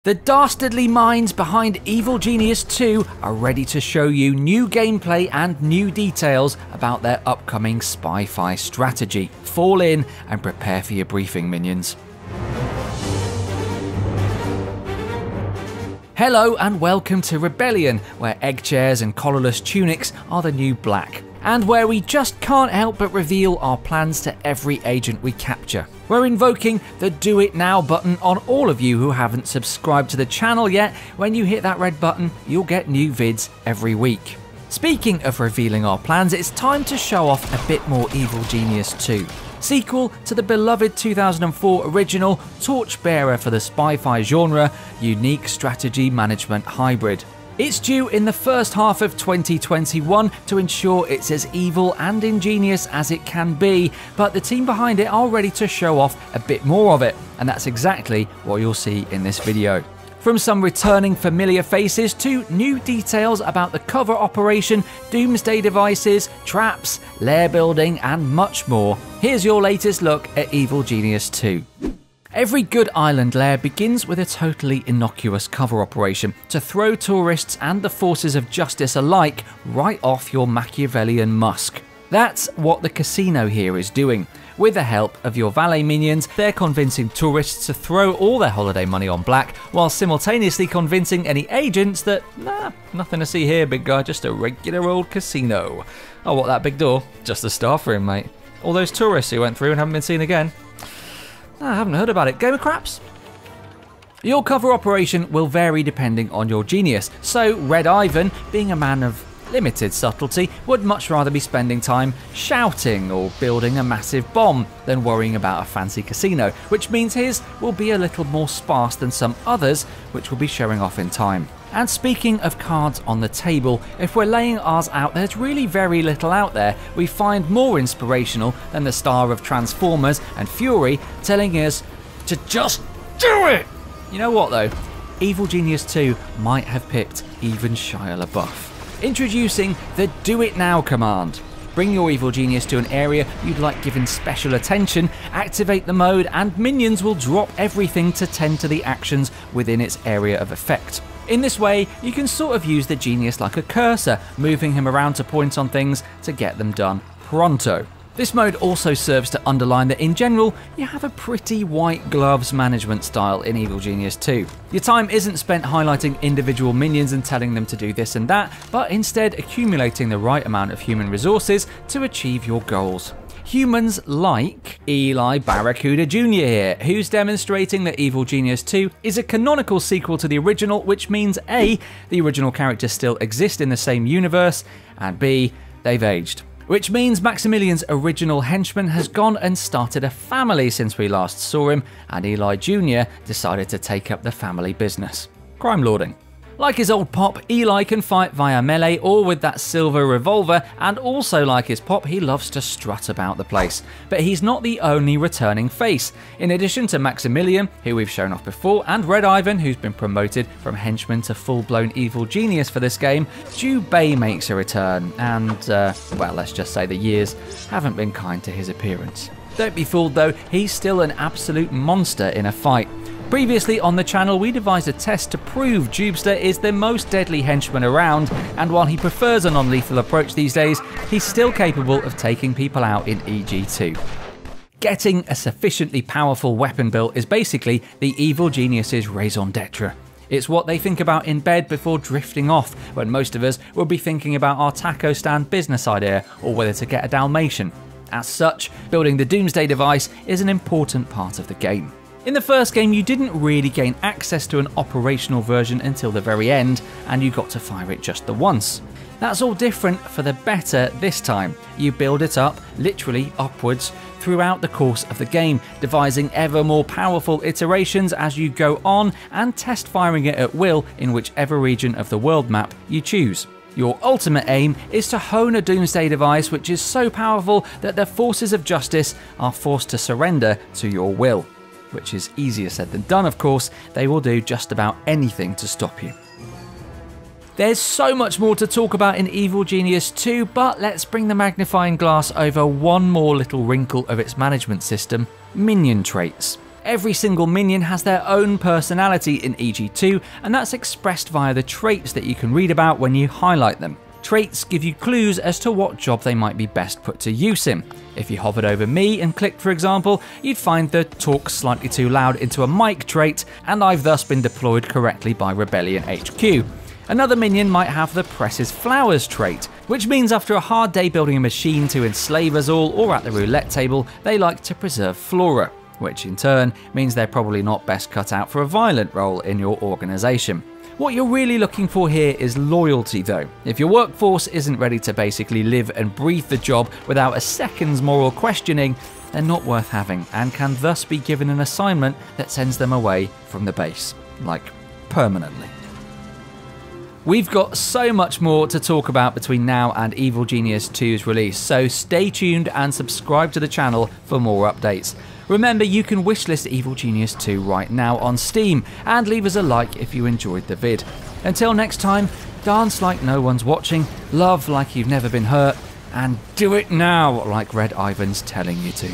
The dastardly minds behind Evil Genius 2 are ready to show you new gameplay and new details about their upcoming spy-fi strategy. Fall in and prepare for your briefing, minions. Hello and welcome to Rebellion, where egg chairs and collarless tunics are the new black, and where we just can't help but reveal our plans to every agent we capture. We're invoking the Do It Now button on all of you who haven't subscribed to the channel yet. When you hit that red button, you'll get new vids every week. Speaking of revealing our plans, it's time to show off a bit more Evil Genius 2. Sequel to the beloved 2004 original, torchbearer for the spy-fi genre, unique strategy management hybrid. It's due in the first half of 2021 to ensure it's as evil and ingenious as it can be, but the team behind it are ready to show off a bit more of it, and that's exactly what you'll see in this video. From some returning familiar faces to new details about the cover operation, doomsday devices, traps, lair building and much more, here's your latest look at Evil Genius 2. Every good island lair begins with a totally innocuous cover operation to throw tourists and the forces of justice alike right off your Machiavellian musk. That's what the casino here is doing. With the help of your valet minions, they're convincing tourists to throw all their holiday money on black, while simultaneously convincing any agents that, nah, nothing to see here, big guy, just a regular old casino. Oh, what, that big door? Just a staff room, mate. All those tourists who went through and haven't been seen again. I haven't heard about it. Game of craps? Your cover operation will vary depending on your genius, so Red Ivan, being a man of limited subtlety, would much rather be spending time shouting or building a massive bomb than worrying about a fancy casino, which means his will be a little more sparse than some others, which will be showing off in time. And speaking of cards on the table, if we're laying ours out, there's really very little out there we find more inspirational than the star of Transformers and Fury telling us to just do it! You know what though? Evil Genius 2 might have picked even Shia LaBeouf. Introducing the Do It Now command. Bring your Evil Genius to an area you'd like given special attention, activate the mode, and minions will drop everything to tend to the actions within its area of effect. In this way, you can sort of use the genius like a cursor, moving him around to point on things to get them done pronto. This mode also serves to underline that in general, you have a pretty white gloves management style in Evil Genius 2. Your time isn't spent highlighting individual minions and telling them to do this and that, but instead accumulating the right amount of human resources to achieve your goals. Humans like Eli Barracuda Jr. here, who's demonstrating that Evil Genius 2 is a canonical sequel to the original, which means A, the original characters still exist in the same universe, and B, they've aged. Which means Maximilian's original henchman has gone and started a family since we last saw him, and Eli Jr. decided to take up the family business. Crime lording. Like his old pop, Eli can fight via melee or with that silver revolver, and also like his pop, he loves to strut about the place. But he's not the only returning face. In addition to Maximilian, who we've shown off before, and Red Ivan, who's been promoted from henchman to full-blown evil genius for this game, Liu Bei makes a return, and, well, let's just say the years haven't been kind to his appearance. Don't be fooled though, he's still an absolute monster in a fight. Previously on the channel, we devised a test to prove Jubster is the most deadly henchman around, and while he prefers a non-lethal approach these days, he's still capable of taking people out in EG2. Getting a sufficiently powerful weapon built is basically the Evil Genius's raison d'etre. It's what they think about in bed before drifting off, when most of us would be thinking about our taco stand business idea or whether to get a Dalmatian. As such, building the Doomsday device is an important part of the game. In the first game, you didn't really gain access to an operational version until the very end, and you got to fire it just the once. That's all different for the better this time. You build it up, literally upwards, throughout the course of the game, devising ever more powerful iterations as you go on, and test firing it at will in whichever region of the world map you choose. Your ultimate aim is to hone a Doomsday device which is so powerful that the forces of justice are forced to surrender to your will. Which is easier said than done, of course. They will do just about anything to stop you. There's so much more to talk about in Evil Genius 2, but let's bring the magnifying glass over one more little wrinkle of its management system: minion traits. Every single minion has their own personality in EG2, and that's expressed via the traits that you can read about when you highlight them. Traits give you clues as to what job they might be best put to use in. If you hovered over me and clicked, for example, you'd find the talk slightly too loud into a mic trait, and I've thus been deployed correctly by Rebellion HQ. Another minion might have the presses flowers trait, which means after a hard day building a machine to enslave us all or at the roulette table, they like to preserve flora, which in turn means they're probably not best cut out for a violent role in your organisation. What you're really looking for here is loyalty though. If your workforce isn't ready to basically live and breathe the job without a second's moral questioning, they're not worth having and can thus be given an assignment that sends them away from the base, like permanently. We've got so much more to talk about between now and Evil Genius 2's release, so stay tuned and subscribe to the channel for more updates. Remember, you can wishlist Evil Genius 2 right now on Steam, and leave us a like if you enjoyed the vid. Until next time, dance like no one's watching, love like you've never been hurt, and do it now like Red Ivan's telling you to.